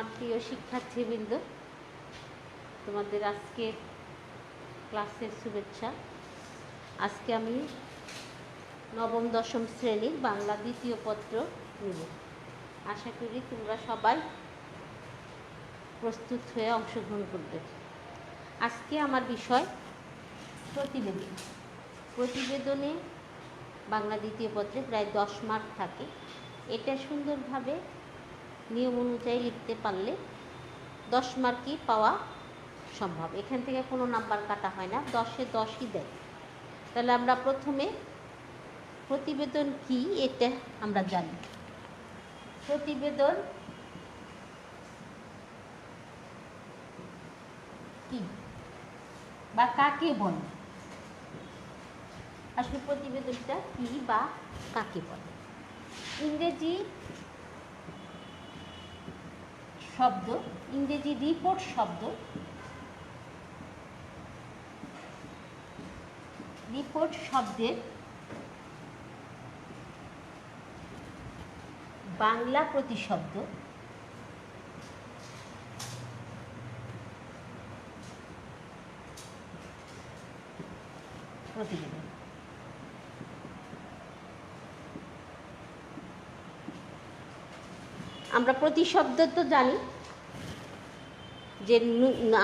আমার প্রিয় শিক্ষার্থীবৃন্দ, তোমাদের আজকে ক্লাসের শুভেচ্ছা। আজকে আমি নবম দশম শ্রেণীর বাংলা দ্বিতীয় পত্র নেব। আশা করি তোমরা সবাই প্রস্তুত হয়ে অংশগ্রহণ করবে। আজকে আমার বিষয় প্রতিবেদন। প্রতিবেদনে বাংলা দ্বিতীয় পত্রে প্রায় 10 মার্ক থাকে। এটা সুন্দরভাবে নিয়ম অনুযায়ী লিখতে পারলে 10 মার্কই পাওয়া সম্ভব। এখান থেকে কোনো নাম্বার কাটা হয় না, 10-এ 10ই দেয়। তাহলে আমরা প্রথমে প্রতিবেদন কি এটা আমরা জানি। প্রতিবেদন কি বা কাকে বলে, আসলে প্রতিবেদনটা কি বা কাকে বলে। ইংরেজি শব্দ, ইংরেজি রিপোর্ট শব্দ, রিপোর্ট শব্দের বাংলা প্রতিশব্দ প্রতিবেদন। আমরা প্রতিশব্দ তো জানি যে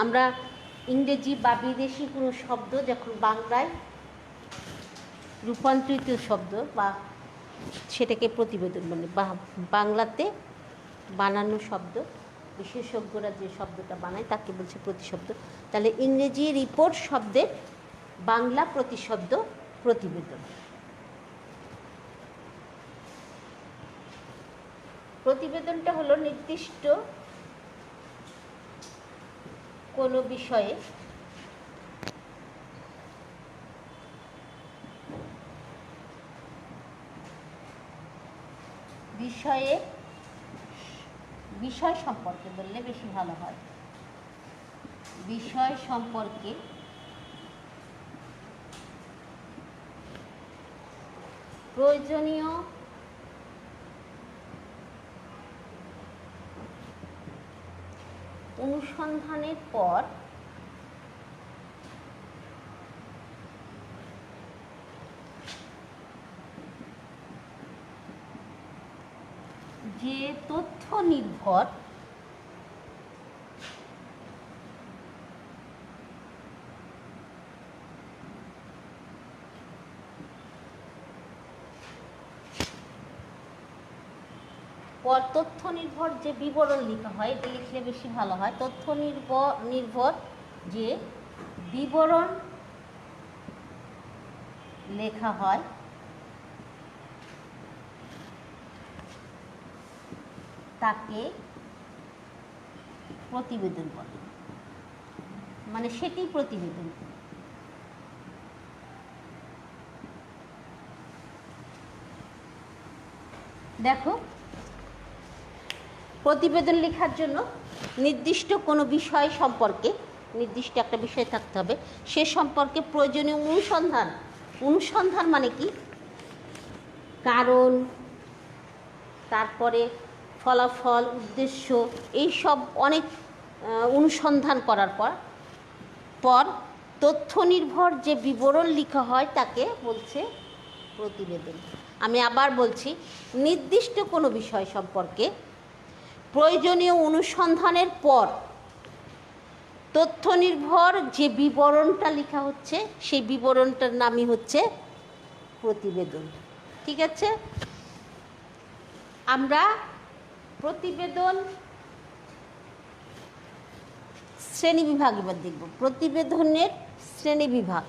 আমরা ইংরেজি বা বিদেশি কোনো শব্দ যখন বাংলায় রূপান্তরিত শব্দ বা সেটাকে প্রতিবেদন বলে, বা বাংলাতে বানানো শব্দ, বিশেষজ্ঞরা যে শব্দটা বানায় তাকে বলছে প্রতিশব্দ। তাহলে ইংরেজি রিপোর্ট শব্দের বাংলা প্রতিশব্দ প্রতিবেদন। প্রতিবেদনটা হলো নির্দিষ্ট কোনো বিষয়ে বিষয় সম্পর্কে বললে বেশি ভালো হয়। বিষয় সম্পর্কে প্রয়োজনীয় অনুসন্ধানের পর যে তথ্য নির্ভর যে বিবরণ লেখা হয়, এটা লিখলে বেশি ভালো হয়। তথ্য নির্ভর যে বিবরণ লেখা হয় তাকে প্রতিবেদন বলে, মানে সেটি প্রতিবেদন। দেখো, প্রতিবেদন লেখার জন্য নির্দিষ্ট কোনো বিষয় সম্পর্কে, নির্দিষ্ট একটা বিষয় থাকতে হবে, সে সম্পর্কে প্রয়োজনীয় অনুসন্ধান মানে কি, কারণ, তারপরে ফলাফল, উদ্দেশ্য, এই সব অনেক অনুসন্ধান করার পর তথ্য নির্ভর যে বিবরণ লেখা হয় তাকে বলছে প্রতিবেদন। আমি আবার বলছি, নির্দিষ্ট কোনো বিষয় সম্পর্কে প্রয়োজনীয় অনুসন্ধানের পর তথ্য নির্ভর যে বিবরণটা লেখা হচ্ছে সেই বিবরণটার নামই হচ্ছে প্রতিবেদন। ঠিক আছে? আমরা প্রতিবেদন শ্রেণীবিভাগ এবার দেখব। প্রতিবেদনের শ্রেণীবিভাগ।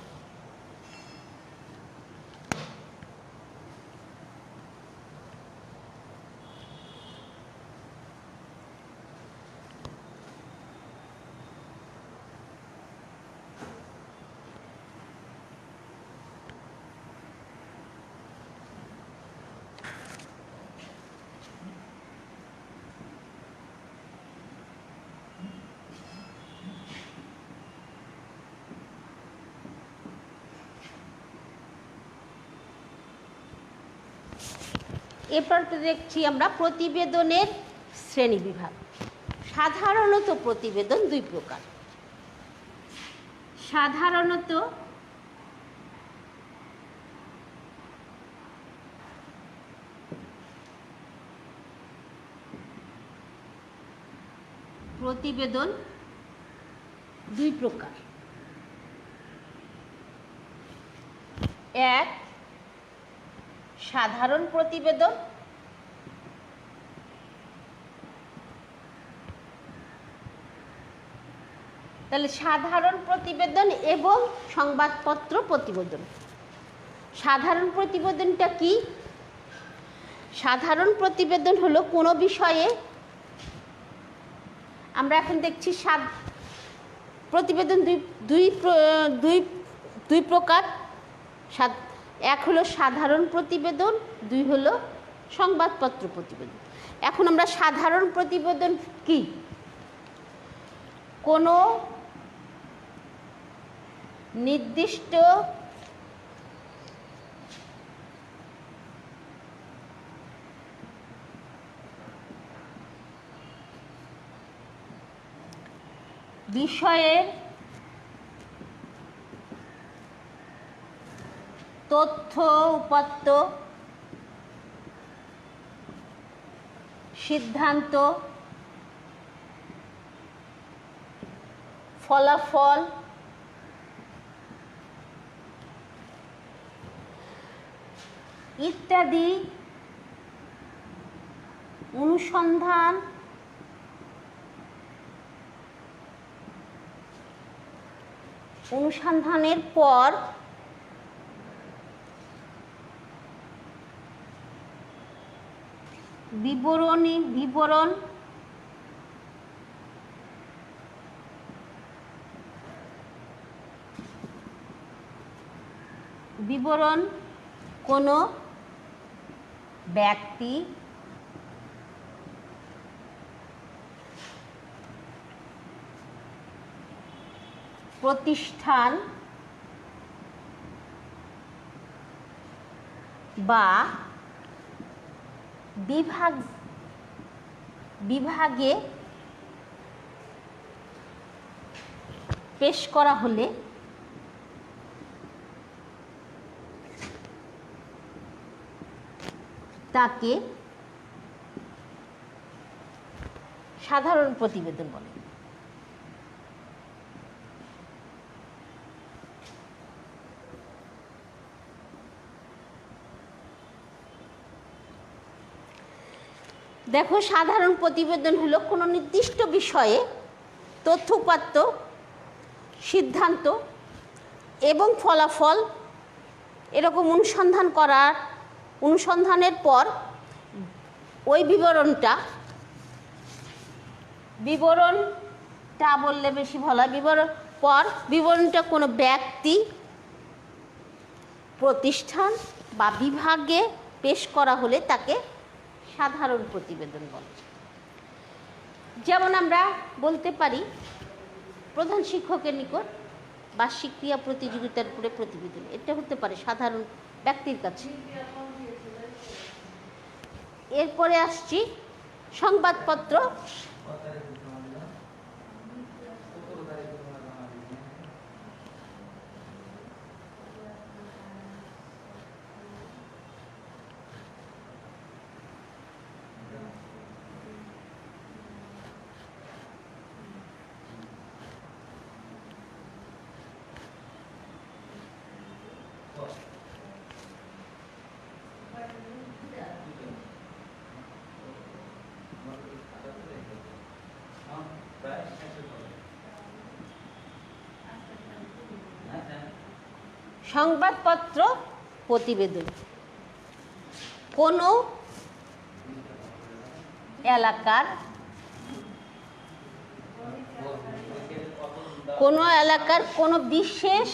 এরপর দেখছি আমরা প্রতিবেদনের শ্রেণীবিভাগ। সাধারণত প্রতিবেদন দুই প্রকার। সাধারণত প্রতিবেদন দুই প্রকার। এক, সাধারণ প্রতিবেদন, তাহলে সাধারণ প্রতিবেদন এবং সংবাদপত্র প্রতিবেদন। সাধারণ প্রতিবেদনটা কি? সাধারণ প্রতিবেদন হলো কোনো বিষয়ে, আমরা এখন দেখছি প্রতিবেদন দুই প্রকার। এক হলো সাধারণ প্রতিবেদন, দুই হলো সংবাদপত্র প্রতিবেদন। এখন আমরা সাধারণ প্রতিবেদন কি? কোনো নির্দিষ্ট বিষয়ের তথ্য উপাত্ত, সিদ্ধান্ত, ফলাফল ইত্যাদি অনুসন্ধানের পর বিবরণ কোনো ব্যক্তি, প্রতিষ্ঠান বা বিভাগে পেশ করা হলে তাকে সাধারণ প্রতিবেদন বলে। দেখো, সাধারণ প্রতিবেদন হলো কোনো নির্দিষ্ট বিষয়ে তথ্য উপাত্ত, সিদ্ধান্ত এবং ফলাফল এরকম অনুসন্ধানের পর ওই বিবরণটা বললে বেশি ভালো হয়, বিবরণটা কোনো ব্যক্তি, প্রতিষ্ঠান বা বিভাগে পেশ করা হলে তাকে সাধারণ প্রতিবেদন বলে। যেমন আমরা বলতে পারি প্রধান শিক্ষকের নিকট বার্ষিক ক্রিয়া প্রতিযোগিতার উপরে প্রতিবেদন, এটা হতে পারে সাধারণ ব্যক্তির কাছে। এরপরে আসছি সংবাদপত্র। সংবাদপত্র প্রতিবেদন কোনো এলাকার কোনো বিশেষ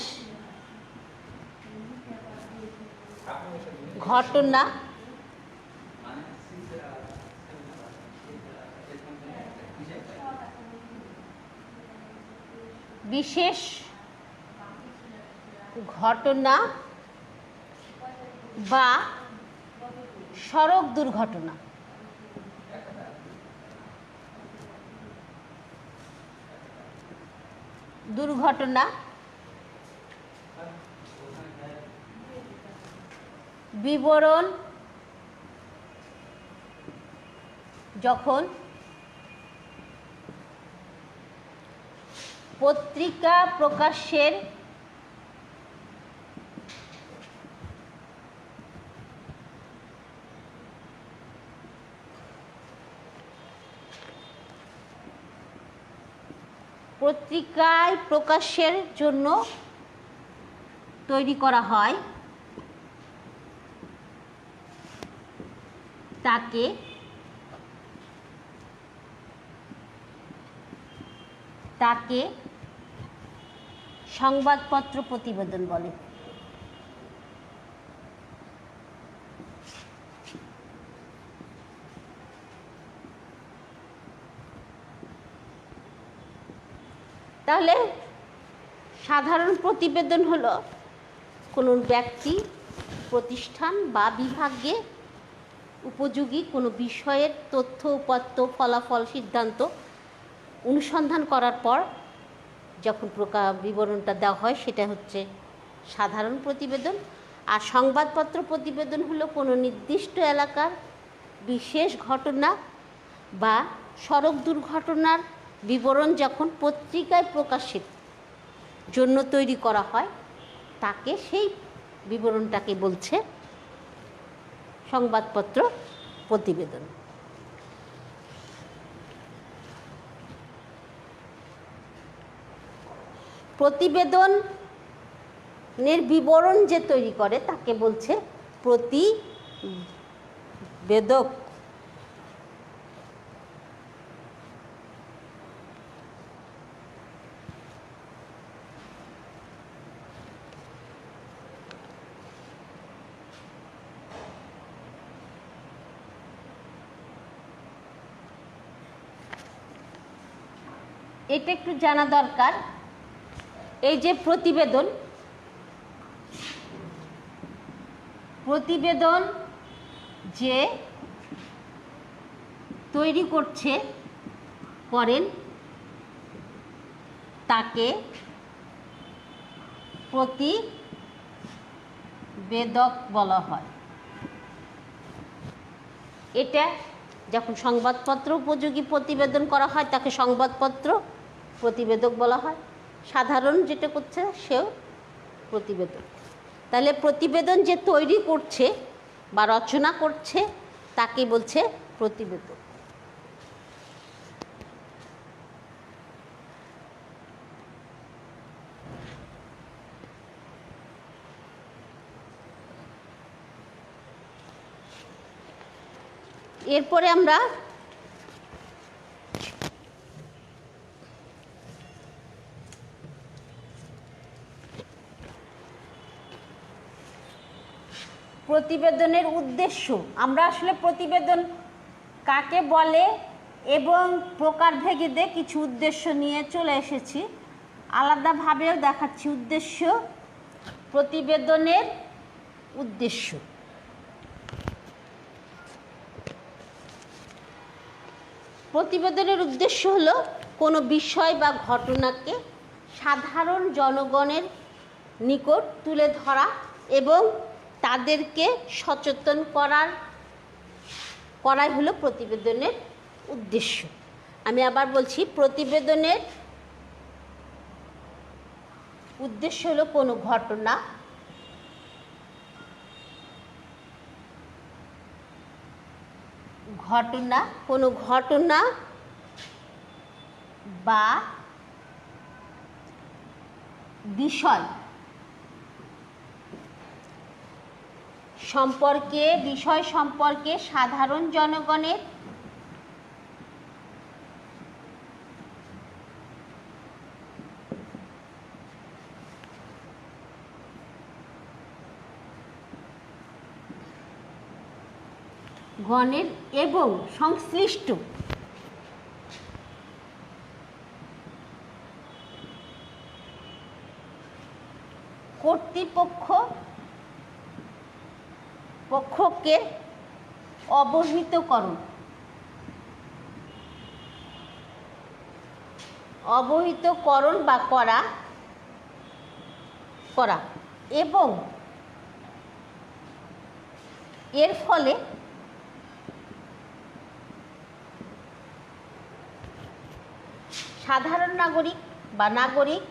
ঘটনা বা সড়ক দুর্ঘটনা দুর্ঘটনা, বিবরণ যখন পত্রিকা প্রকাশের পত্রিকায় প্রকাশের জন্য তৈরি করা হয় তাকে সংবাদপত্র প্রতিবেদন বলে। তাহলে সাধারণ প্রতিবেদন হলো কোনো ব্যক্তি, প্রতিষ্ঠান বা বিভাগে উপযোগী কোনো বিষয়ের তথ্য, উপাত্ত, ফলাফল, সিদ্ধান্ত অনুসন্ধান করার পর যখন বিবরণটা দেওয়া হয় সেটা হচ্ছে সাধারণ প্রতিবেদন। আর সংবাদপত্র প্রতিবেদন হলো কোনো নির্দিষ্ট এলাকার বিশেষ ঘটনা বা সড়ক দুর্ঘটনার বিবরণ যখন পত্রিকায় প্রকাশের জন্য তৈরি করা হয় তাকে, সেই বিবরণটাকে বলছে সংবাদপত্র প্রতিবেদন। প্রতিবেদনের বিবরণ যে তৈরি করে তাকে বলছে প্রতিবেদক। এটা একটু জানা দরকার, এই যে প্রতিবেদন যে তৈরি করেন তাকে প্রতিবেদক বলা হয়। এটা যখন সংবাদপত্র উপযোগী প্রতিবেদন করা হয় তাকে সংবাদপত্র প্রতিবেদক বলা হয়। সাধারণ যেটা করছে সেও প্রতিবেদক। তাহলে প্রতিবেদন যে তৈরি করছে বা রচনা করছে তাকে বলছে প্রতিবেদক। এরপরে আমরা প্রতিবেদনের উদ্দেশ্য, আমরা আসলে প্রতিবেদন কাকে বলে এবং প্রকারভেদে কিছু উদ্দেশ্য নিয়ে চলে এসেছি, আলাদাভাবেও দেখাচ্ছি। উদ্দেশ্য, প্রতিবেদনের উদ্দেশ্য। প্রতিবেদনের উদ্দেশ্য হলো কোনো বিষয় বা ঘটনাকে সাধারণ জনগণের নিকট তুলে ধরা এবং তাদেরকে সচেতন করাই হলো প্রতিবেদনের উদ্দেশ্য। আমি আবার বলছি, প্রতিবেদনের উদ্দেশ্য হলো কোনো ঘটনা বা বিষয় সম্পর্কে সাধারণ জনগণের গণের এবং সংশ্লিষ্ট কর্তৃপক্ষকে অবহিতকরণ। অবহিতকরণ বা করা করা এবং এর ফলে সাধারণ নাগরিক বা নাগরিক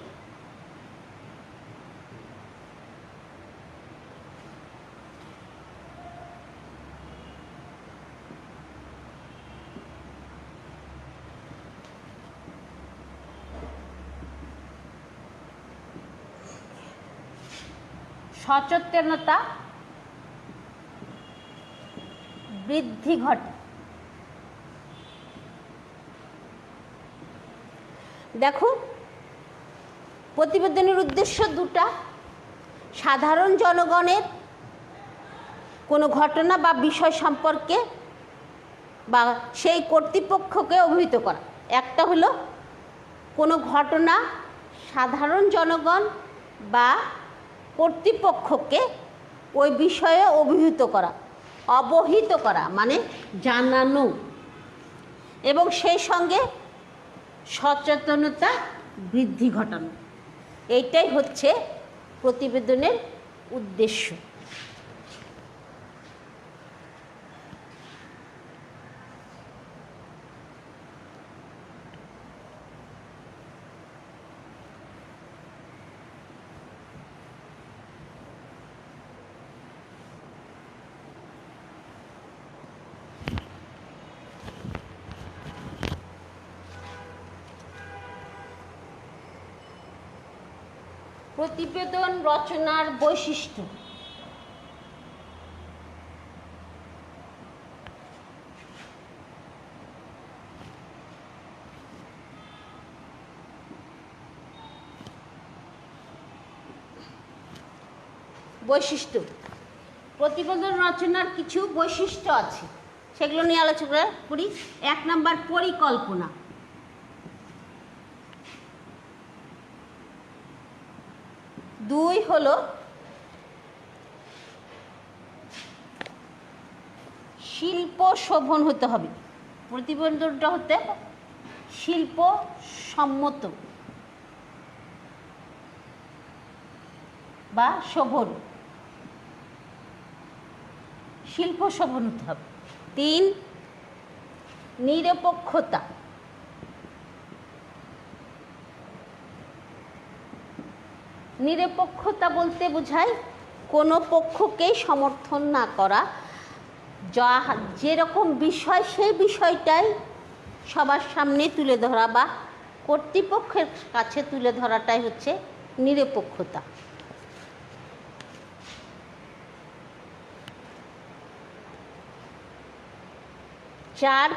সচেতনতা বৃদ্ধি ঘটে। দেখো, প্রতিবেদনের উদ্দেশ্য দুটা। সাধারণ জনগণের কোনো ঘটনা বা বিষয় সম্পর্কে বা সেই কর্তৃপক্ষকে অবহিত করা। একটা হলো কোনো ঘটনা সাধারণ জনগণ বা কর্তৃপক্ষকে ওই বিষয়ে অবহিত করা মানে জানানো, এবং সেই সঙ্গে সচেতনতা বৃদ্ধি ঘটানো। এইটাই হচ্ছে প্রতিবেদনের উদ্দেশ্য। প্রতিবেদন রচনার বৈশিষ্ট্য। বৈশিষ্ট্য, প্রতিবেদন রচনার কিছু বৈশিষ্ট্য আছে, সেগুলো নিয়ে আলোচনা করি। 1 নম্বর, পরিকল্পনা। দুই হলো শিল্প শোভন হতে হবে। প্রতিবেদনটা হতে শিল্প সম্মত বা শোভন, শিল্প শোভন হতে হবে। 3, নিরপেক্ষতা। নিরপেক্ষতা বলতে বোঝায় কোনো পক্ষকেই সমর্থন না করা, যেরকম বিষয় সেই বিষয়টাই সবার সামনে তুলে ধরা বা কর্তৃপক্ষের কাছে তুলে ধরাটাই হচ্ছে নিরপেক্ষতা। 4,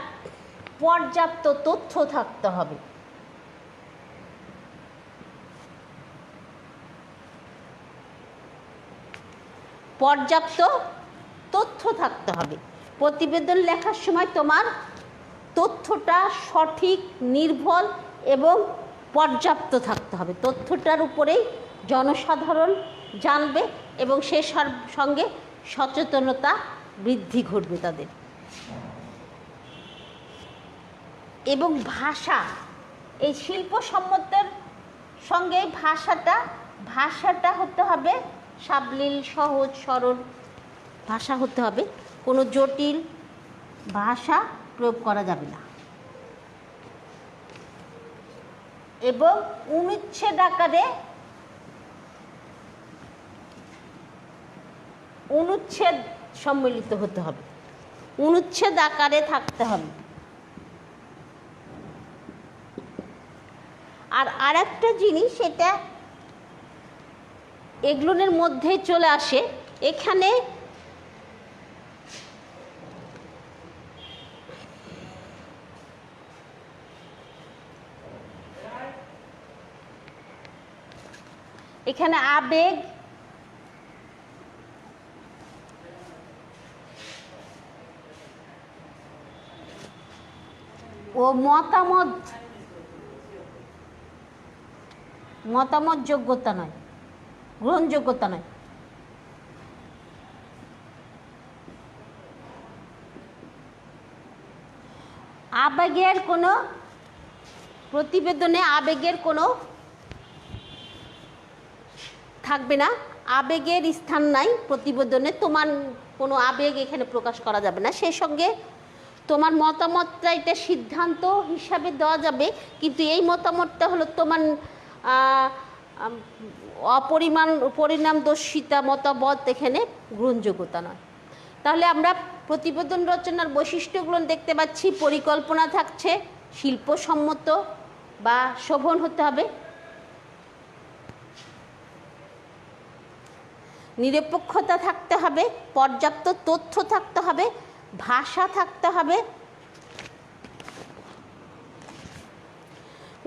পর্যাপ্ত তথ্য থাকতে হবে। পর্যাপ্ত তথ্য থাকতে হবে। প্রতিবেদন লেখার সময় তোমার তথ্যটা সঠিক, নির্ভুল এবং পর্যাপ্ত থাকতে হবে। তথ্যটার উপরেই জনসাধারণ জানবে এবং সে সঙ্গে সচেতনতা বৃদ্ধি ঘটবে তাদের। এবং ভাষা, এই শিল্পসম্মতের সঙ্গে ভাষাটা হতে হবে সাবলীল, সহজ সরল ভাষা হতে হবে। কোনো জটিল ভাষা প্রয়োগ করা যাবে না। এবং অনুচ্ছেদ সম্মিলিত হতে হবে, অনুচ্ছেদ আকারে থাকতে হবে। আর আরেকটা জিনিস, এটা এগুলোর মধ্যেই চলে আসে, এখানে আবেগ, ও মতামত যোগ্যতা নয়, গ্রহণযোগ্যতা নয়। আবেগের কোনো প্রতিবেদনে আবেগের কোনো থাকবে না, আবেগের স্থান নাই প্রতিবেদনে, তোমার কোনো আবেগ এখানে প্রকাশ করা যাবে না। সেই সঙ্গে তোমার মতামতটা এটা সিদ্ধান্ত হিসাবে দেওয়া যাবে, কিন্তু এই মতামতটা হলো তোমার পরিণামদর্শিতা মতামত, এখানে গ্রহণযোগ্যতা নয়। তাহলে আমরা প্রতিবেদন রচনার বৈশিষ্ট্যগুলো দেখতে পাচ্ছি। পরিকল্পনা থাকছে, শিল্পসম্মত বা শোভন হতে হবে, নিরপেক্ষতা থাকতে হবে, পর্যাপ্ত তথ্য থাকতে হবে, ভাষা থাকতে হবে,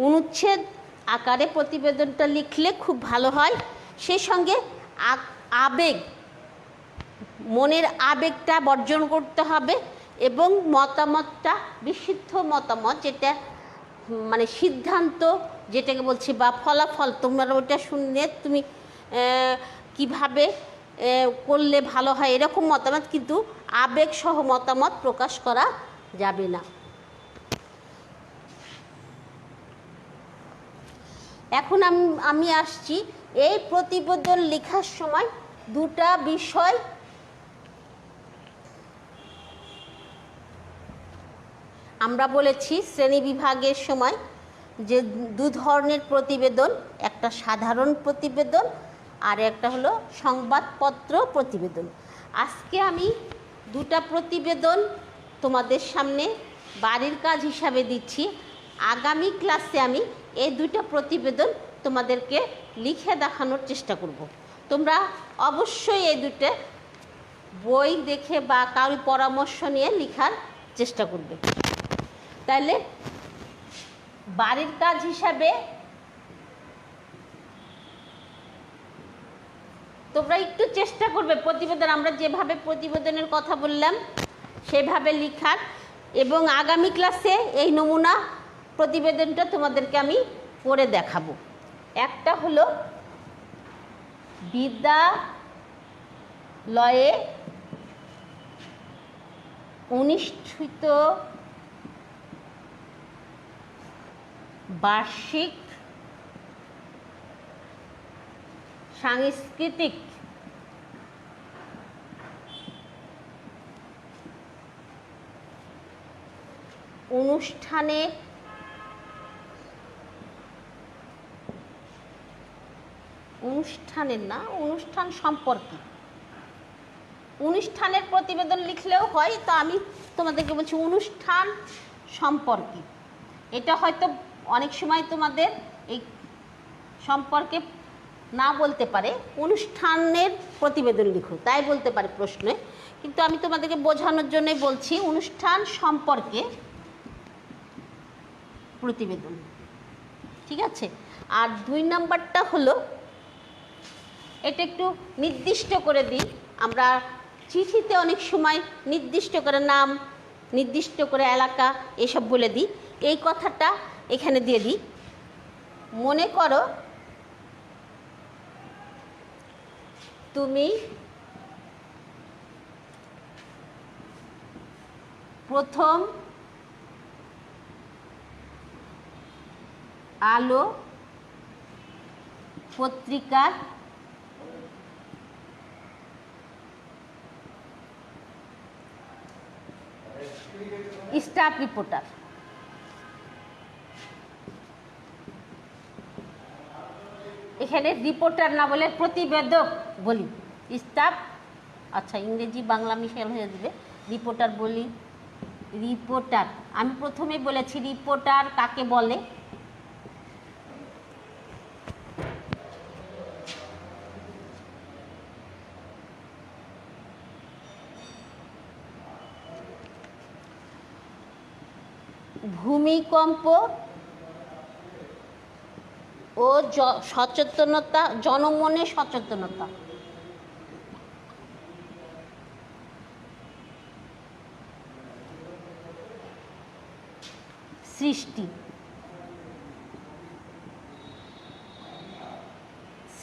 অনুচ্ছেদ আকারে প্রতিবেদনটা লিখলে খুব ভালো হয়। সেই সঙ্গে আবেগ, মনের আবেগটা বর্জন করতে হবে, এবং মতামতটা বিশুদ্ধ মতামত, যেটা মানে সিদ্ধান্ত যেটাকে বলছি বা ফলাফল, তোমরা ওটা শুনে তুমি কিভাবে করলে ভালো হয় এরকম মতামত, কিন্তু আবেগসহ মতামত প্রকাশ করা যাবে না। এখন আমি আসছি এই প্রতিবেদন লেখার সময় দুটা বিষয় আমরা বলেছি শ্রেণী বিভাগের সময় যে দু ধরনের প্রতিবেদন, একটা সাধারণ প্রতিবেদন আর একটা হলো সংবাদপত্র প্রতিবেদন। আজকে আমি দুটা প্রতিবেদন তোমাদের সামনে বাড়ির কাজ হিসাবে দিচ্ছি। আগামী ক্লাসে আমি এই দুটো প্রতিবেদন তোমাদেরকে লিখে দেখানোর চেষ্টা করব। তোমরা অবশ্যই এই দুটো বই দেখে বা কারোর পরামর্শ নিয়ে লেখার চেষ্টা করবে। তাহলে বাড়ির কাজ হিসাবে তোমরা একটু চেষ্টা করবে প্রতিবেদন, আমরা যেভাবে প্রতিবেদনের কথা বললাম সেভাবে লেখার, এবং আগামী ক্লাসে এই নমুনা প্রতিবেদনটা তোমাদেরকে আমি পড়ে দেখাবো। একটা হলো বিদ্যালয়ে অনুষ্ঠিত বার্ষিক সাংস্কৃতিক অনুষ্ঠানের অনুষ্ঠান সম্পর্কে, অনুষ্ঠানের প্রতিবেদন লিখলেও হয়, তো আমি তোমাদেরকে বলছি অনুষ্ঠান সম্পর্কে। এটা হয়তো অনেক সময় তোমাদের এই সম্পর্কে না বলতে পারে, অনুষ্ঠানের প্রতিবেদন লিখো তাই বলতে পারে প্রশ্নে, কিন্তু আমি তোমাদেরকে বোঝানোর জন্যই বলছি অনুষ্ঠান সম্পর্কে প্রতিবেদন, ঠিক আছে। আর 2 নাম্বারটা হলো, এটা একটু নির্দিষ্ট করে দিই, আমরা চিঠিতে অনেক সময় নির্দিষ্ট করে নাম, নির্দিষ্ট করে এলাকা এসব বলে দিই, এই কথাটা এখানে দিয়ে দিই। মনে করো তুমি প্রথম আলো পত্রিকার স্টাফ রিপোর্টার। এখানে রিপোর্টার না বলে প্রতিবেদক বলি, স্টাফ, আচ্ছা ইংরেজি বাংলা মিশেল হয়ে যাবে, রিপোর্টার বলি। রিপোর্টার আমি প্রথমে বলেছি রিপোর্টার কাকে বলে। ভূমিকম্প ও সচেতনতা, জনমনে সচেতনতা,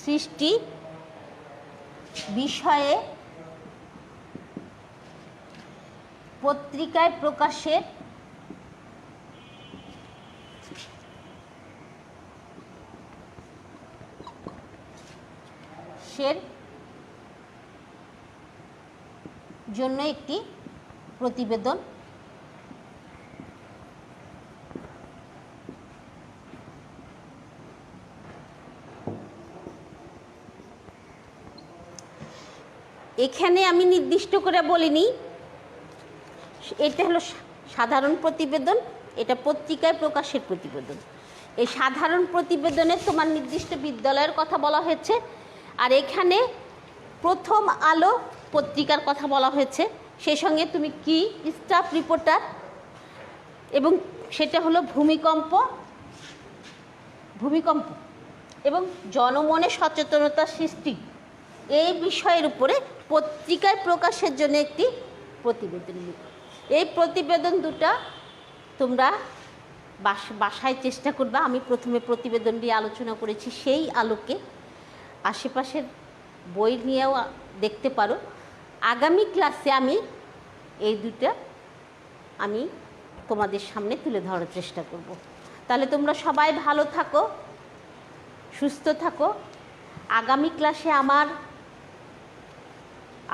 সৃষ্টি বিষয়ে পত্রিকায় প্রকাশের প্রকাশের জন্য একটি প্রতিবেদন এখানে আমি নির্দিষ্ট করে বলিনি, এটা হলো সাধারণ প্রতিবেদন, এটা পত্রিকায় প্রকাশের প্রতিবেদন। এই সাধারণ প্রতিবেদনে তোমার নির্দিষ্ট বিদ্যালয়ের কথা বলা হয়েছে, আর এখানে প্রথম আলো পত্রিকার কথা বলা হয়েছে। সেই সঙ্গে তুমি কি স্টাফ রিপোর্টার, এবং সেটা হলো ভূমিকম্প এবং জনমনে সচেতনতা সৃষ্টি, এই বিষয়ের উপরে পত্রিকায় প্রকাশের জন্য একটি প্রতিবেদন লিখো। এই প্রতিবেদন দুটা তোমরা বাসায় চেষ্টা করবা। আমি প্রথমে প্রতিবেদন নিয়ে আলোচনা করেছি, সেই আলোকে আশেপাশের বই নিয়েও দেখতে পারো। আগামী ক্লাসে আমি এই দুটা আমি তোমাদের সামনে তুলে ধরার চেষ্টা করব। তাহলে তোমরা সবাই ভালো থাকো, সুস্থ থাকো। আগামী ক্লাসে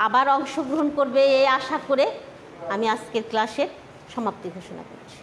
আবার অংশগ্রহণ করবে এই আশা করে আমি আজকের ক্লাসের সমাপ্তি ঘোষণা করছি।